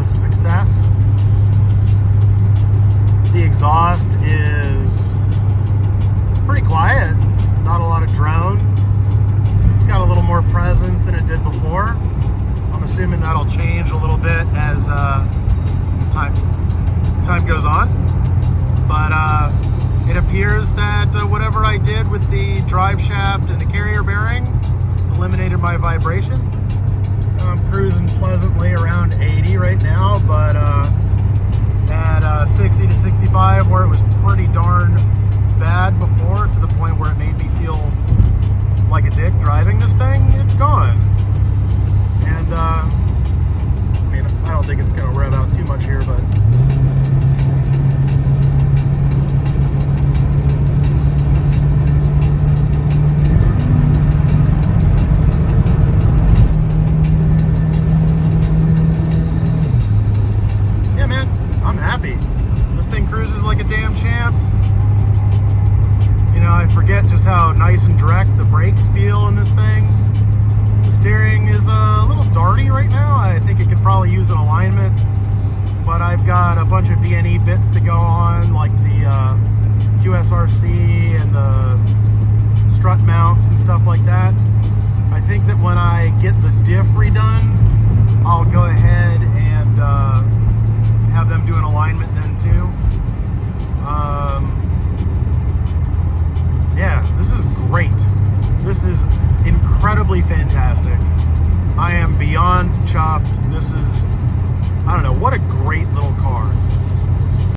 success. The exhaust is pretty quiet, not a lot of drone. It's got a little more presence than it did before. I'm assuming that'll change a little bit as time goes on. But it appears that whatever I did with the drive shaft and the carrier bearing eliminated my vibration. I'm cruising pleasantly around 80 right now, but at 60 to 65, where it was pretty darn bad before, to the point where it made me feel like a dick driving this thing, it's gone. And I mean, I don't think it's gonna rev out too much here, but like a damn champ. You know, I forget just how nice and direct the brakes feel in this thing. The steering is a little darty right now. I think it could probably use an alignment, but I've got a bunch of B&E bits to go on, like the QSRC and the strut mounts and stuff like that. I think that when I get the diff redone, I'll go ahead and have them do an alignment then too. Yeah, this is great. This is incredibly fantastic. I am beyond chuffed. This is, I don't know, what a